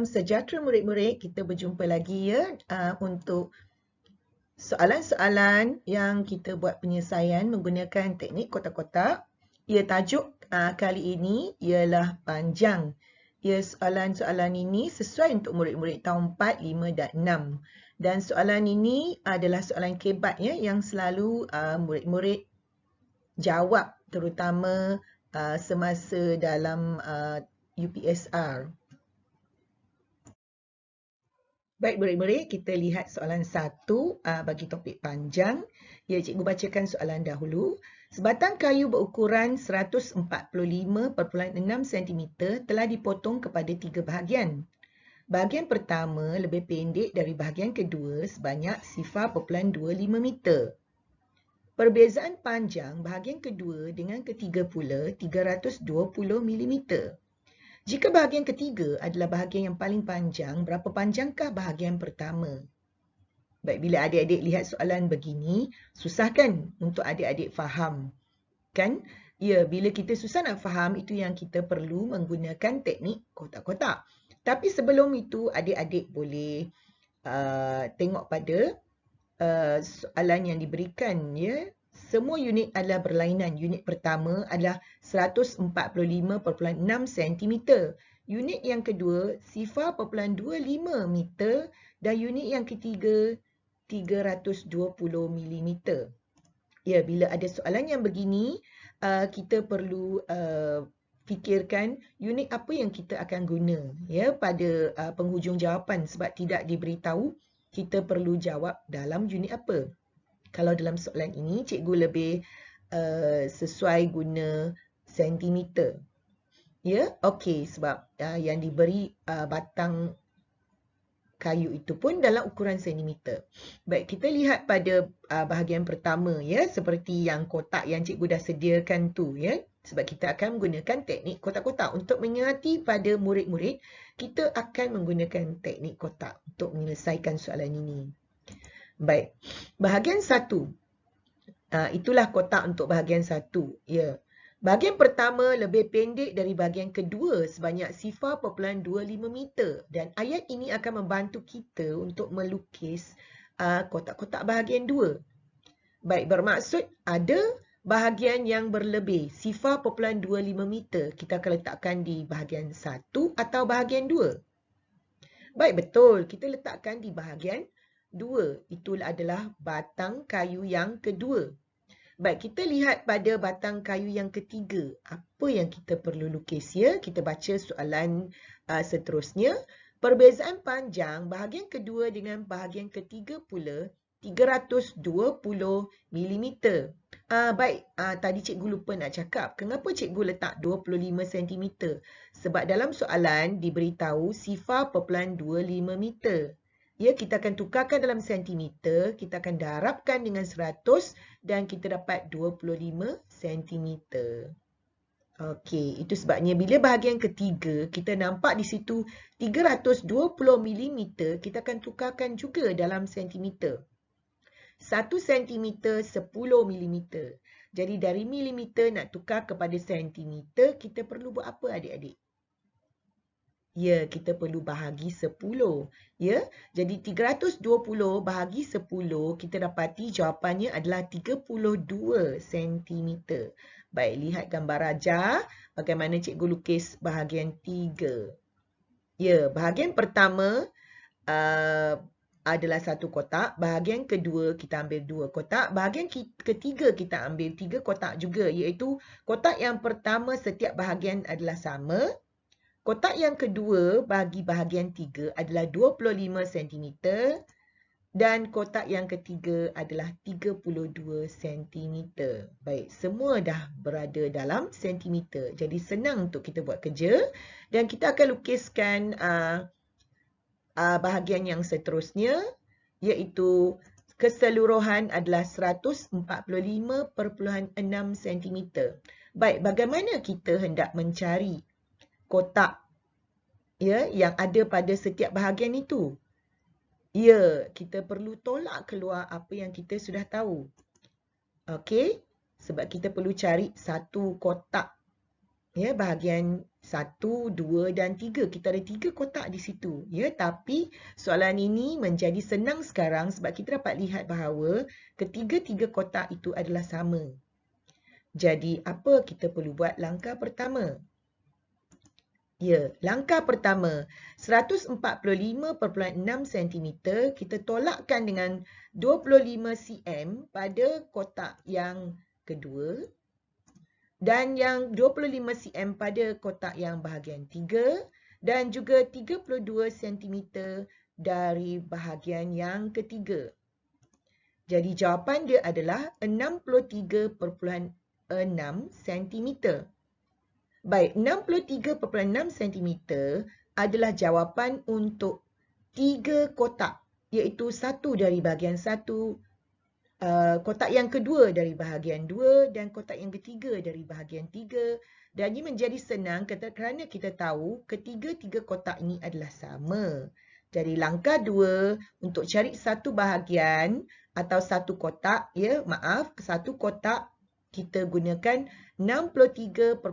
Salam sejahtera murid-murid, kita berjumpa lagi ya untuk soalan-soalan yang kita buat penyelesaian menggunakan teknik kotak-kotak. Ya, tajuk kali ini ialah panjang. Ya, soalan-soalan ini sesuai untuk murid-murid tahun 4, 5 dan 6. Dan soalan ini adalah soalan kebat ya yang selalu murid-murid jawab terutama semasa dalam UPSR. Baik murid-murid, kita lihat soalan 1 bagi topik panjang. Ya, cikgu bacakan soalan dahulu. Sebatang kayu berukuran 145.6 cm telah dipotong kepada 3 bahagian. Bahagian pertama lebih pendek dari bahagian kedua sebanyak 0.25 meter. Perbezaan panjang bahagian kedua dengan ketiga pula 320 mm. Jika bahagian ketiga adalah bahagian yang paling panjang, berapa panjangkah bahagian pertama? Baik, bila adik-adik lihat soalan begini, susah kan untuk adik-adik faham? Kan? Ya, bila kita susah nak faham, itu yang kita perlu menggunakan teknik kotak-kotak. Tapi sebelum itu, adik-adik boleh tengok pada soalan yang diberikan, ya. Semua unit adalah berlainan. Unit pertama adalah 145.6 cm. Unit yang kedua 0.25 meter dan unit yang ketiga 320 mm. Ya, bila ada soalan yang begini, kita perlu fikirkan unit apa yang kita akan guna ya pada penghujung jawapan sebab tidak diberitahu kita perlu jawab dalam unit apa. Kalau dalam soalan ini, cikgu lebih sesuai guna sentimeter. Ya, okey, sebab yang diberi batang kayu itu pun dalam ukuran sentimeter. Baik, kita lihat pada bahagian pertama ya, seperti yang kotak yang cikgu dah sediakan tu ya. Sebab kita akan menggunakan teknik kotak-kotak. Untuk mengerti pada murid-murid, kita akan menggunakan teknik kotak untuk menyelesaikan soalan ini. Baik, bahagian 1. Itulah kotak untuk bahagian 1. Ya. Bahagian pertama lebih pendek dari bahagian kedua sebanyak 0.25 meter. Dan ayat ini akan membantu kita untuk melukis kotak-kotak bahagian 2. Baik, bermaksud ada bahagian yang berlebih 0.25 meter. Kita akan letakkan di bahagian 1 atau bahagian 2. Baik, betul. Kita letakkan di bahagian 2. Itulah adalah batang kayu yang kedua. Baik, kita lihat pada batang kayu yang ketiga. Apa yang kita perlu lukis ya? Kita baca soalan seterusnya. Perbezaan panjang bahagian kedua dengan bahagian ketiga pula 320 mm. Baik, tadi cikgu lupa nak cakap. Kenapa cikgu letak 25 cm? Sebab dalam soalan diberitahu 0.25 meter. Ya, kita akan tukarkan dalam sentimeter, kita akan darabkan dengan 100 dan kita dapat 25 sentimeter. Okey, itu sebabnya bila bahagian ketiga, kita nampak di situ 320 mm, kita akan tukarkan juga dalam sentimeter. 1 sentimeter 10 mm. Jadi dari milimeter nak tukar kepada sentimeter, kita perlu buat apa adik-adik? Ya, kita perlu bahagi 10. Ya, jadi 320 bahagi 10, kita dapati jawapannya adalah 32 cm. Baik, lihat gambar rajah. Bagaimana cikgu lukis bahagian 3. Ya, bahagian pertama adalah satu kotak. Bahagian kedua kita ambil 2 kotak. Bahagian ketiga kita ambil 3 kotak juga, iaitu kotak yang pertama setiap bahagian adalah sama. Kotak yang kedua bagi bahagian 3 adalah 25 cm dan kotak yang ketiga adalah 32 cm. Baik, semua dah berada dalam sentimeter. Jadi senang untuk kita buat kerja dan kita akan lukiskan bahagian yang seterusnya, iaitu keseluruhan adalah 145.6 cm. Baik, bagaimana kita hendak mencari kotak ya yang ada pada setiap bahagian itu? Ya, kita perlu tolak keluar apa yang kita sudah tahu. Okey, sebab kita perlu cari satu kotak. Ya, bahagian 1, 2 dan 3. Kita ada 3 kotak di situ. Ya, tapi soalan ini menjadi senang sekarang sebab kita dapat lihat bahawa ketiga-tiga kotak itu adalah sama. Jadi, apa kita perlu buat langkah pertama? Ya, langkah pertama, 145.6 cm kita tolakkan dengan 25 cm pada kotak yang kedua dan yang 25 cm pada kotak yang bahagian 3 dan juga 32 cm dari bahagian yang ketiga. Jadi jawapan dia adalah 63.6 cm. Baik, 63.6 cm adalah jawapan untuk 3 kotak, iaitu satu dari bahagian 1, kotak yang kedua dari bahagian 2 dan kotak yang ketiga dari bahagian 3. Dan ini menjadi senang kerana kita tahu ketiga-tiga kotak ini adalah sama. Jadi langkah 2 untuk cari satu bahagian atau satu kotak, ya, maaf, satu kotak kita gunakan 63.6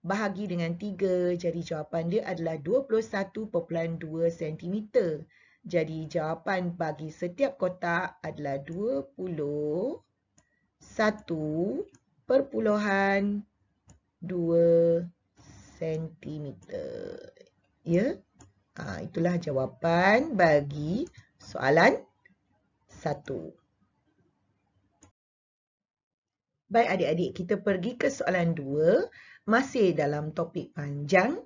bahagi dengan 3. Jadi jawapan dia adalah 21.2 cm. Jadi jawapan bagi setiap kotak adalah 21.2 cm. Ya, itulah jawapan bagi soalan 1. Baik adik-adik, kita pergi ke soalan 2. Masih dalam topik panjang.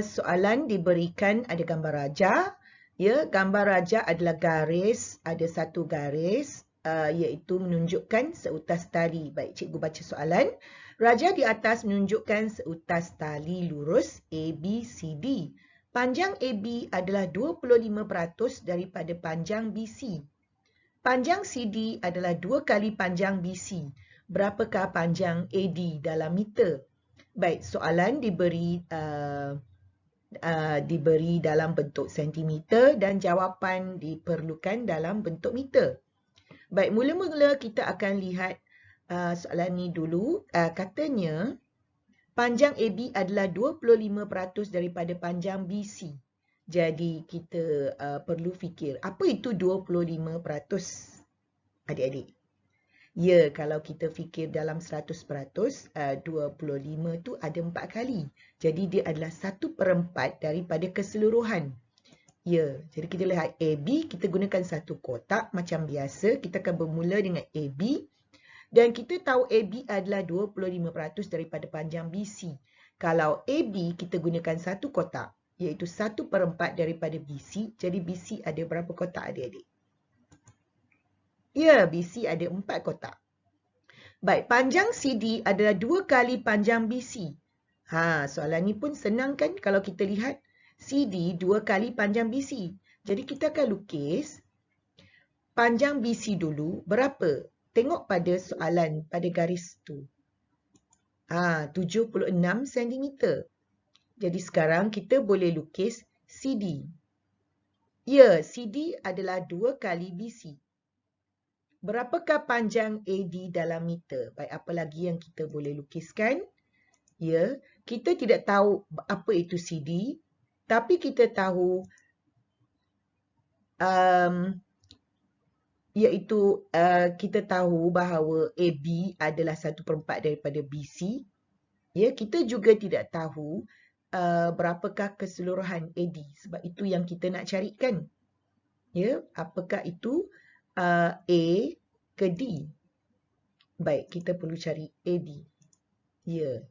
Soalan diberikan ada gambar raja. Ya, gambar raja adalah garis, ada satu garis, iaitu menunjukkan seutas tali. Baik, cikgu baca soalan. Raja di atas menunjukkan seutas tali lurus ABCD. Panjang AB adalah 25% daripada panjang BC. Panjang CD adalah 2 kali panjang BC. Berapakah panjang AD dalam meter? Baik, soalan diberi dalam bentuk sentimeter dan jawapan diperlukan dalam bentuk meter. Baik, mula-mula kita akan lihat soalan ni dulu. Katanya, panjang AB adalah 25% daripada panjang BC. Jadi, kita perlu fikir, apa itu 25%? Adik-adik. Ya, kalau kita fikir dalam 100%, 25 tu ada 4 kali. Jadi dia adalah 1/4 daripada keseluruhan. Ya, jadi kita lihat AB, kita gunakan satu kotak macam biasa. Kita akan bermula dengan AB. Dan kita tahu AB adalah 25% daripada panjang BC. Kalau AB kita gunakan satu kotak, iaitu 1/4 daripada BC. Jadi BC ada berapa kotak adik-adik? Ya, BC ada 4 kotak. Baik, panjang CD adalah 2 kali panjang BC. Soalan ni pun senang kan kalau kita lihat CD 2 kali panjang BC. Jadi kita akan lukis panjang BC dulu berapa? Tengok pada soalan pada garis tu. 76 cm. Jadi sekarang kita boleh lukis CD. Ya, CD adalah 2 kali BC. Berapakah panjang AD dalam meter? Baik, apa lagi yang kita boleh lukiskan? Ya, kita tidak tahu apa itu CD, tapi kita tahu iaitu kita tahu bahawa AB adalah 1/4 daripada BC. Ya, kita juga tidak tahu berapakah keseluruhan AD sebab itu yang kita nak carikan. Ya, apakah itu A ke D? Baik, kita perlu cari AD. Ya.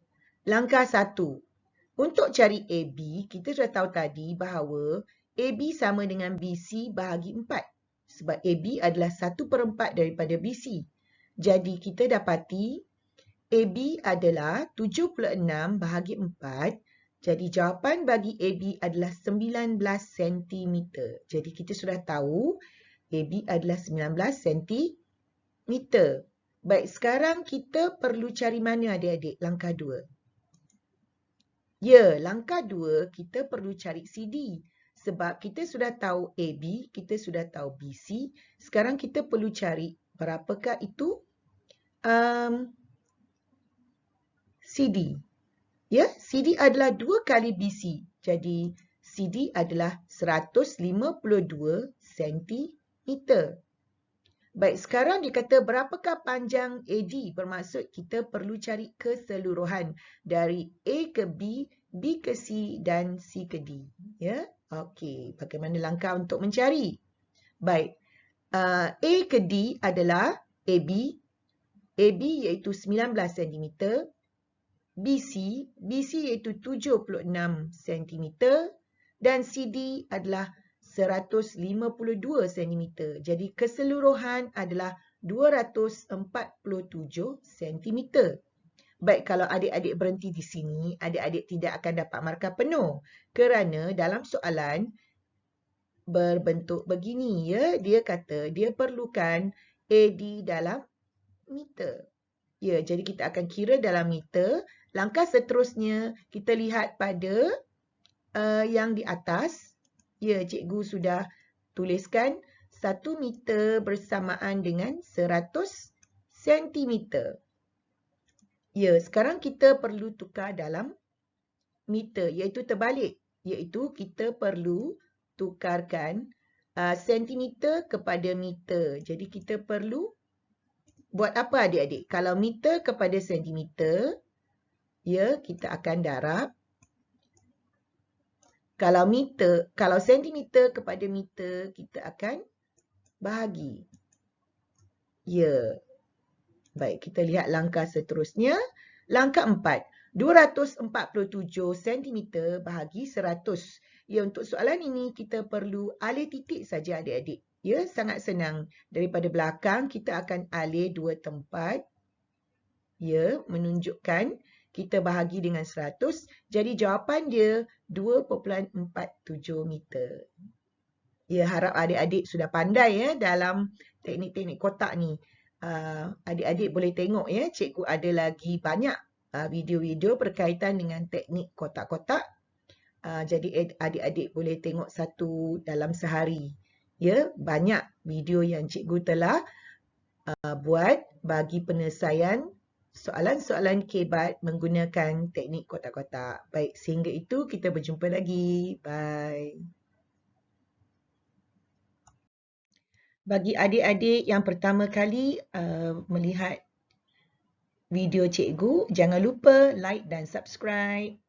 Langkah 1. Untuk cari AB, kita sudah tahu tadi bahawa AB sama dengan BC bahagi 4. Sebab AB adalah 1/4 daripada BC. Jadi kita dapati AB adalah 76 bahagi 4. Jadi jawapan bagi AB adalah 19 cm. Jadi kita sudah tahu AB adalah 19 cm. Baik, sekarang kita perlu cari mana adik-adik? Langkah 2. Ya, langkah 2 kita perlu cari CD. Sebab kita sudah tahu AB, kita sudah tahu BC. Sekarang kita perlu cari berapakah itu CD. Ya, CD adalah 2 kali BC. Jadi, CD adalah 152 cm. Baik, sekarang dia kata berapakah panjang AD? Bermaksud kita perlu cari keseluruhan dari A ke B, B ke C dan C ke D. Ya, okey. Bagaimana langkah untuk mencari? Baik, A ke D adalah AB. AB iaitu 19 cm. BC iaitu 76 cm. Dan CD adalah 152 cm. Jadi keseluruhan adalah 247 cm. Baik, kalau adik-adik berhenti di sini, adik-adik tidak akan dapat markah penuh. Kerana dalam soalan berbentuk begini, ya, dia kata dia perlukan AD dalam meter. Ya, jadi kita akan kira dalam meter. Langkah seterusnya, kita lihat pada yang di atas. Ya, cikgu sudah tuliskan 1 meter bersamaan dengan 100 cm. Ya, sekarang kita perlu tukar dalam meter, iaitu terbalik. Iaitu kita perlu tukarkan sentimeter kepada meter. Jadi kita perlu buat apa adik-adik? Kalau meter kepada sentimeter, ya, kita akan darab. Kalau sentimeter kepada meter, kita akan bahagi. Ya. Baik, kita lihat langkah seterusnya. Langkah 4. 247 cm bahagi 100. Ya, untuk soalan ini kita perlu alih titik saja adik-adik. Ya, sangat senang. Daripada belakang, kita akan alih 2 tempat. Ya, menunjukkan kita bahagi dengan 100. Jadi jawapan dia 2.47 meter. Ya, harap adik-adik sudah pandai ya dalam teknik-teknik kotak ni. Adik-adik boleh tengok ya, cikgu ada lagi banyak video-video berkaitan dengan teknik kotak-kotak. Jadi adik-adik boleh tengok satu dalam sehari. Ya, banyak video yang cikgu telah buat bagi penyelesaian soalan-soalan KBAT menggunakan teknik kotak-kotak. Baik, sehingga itu kita berjumpa lagi. Bye. Bagi adik-adik yang pertama kali melihat video cikgu, jangan lupa like dan subscribe.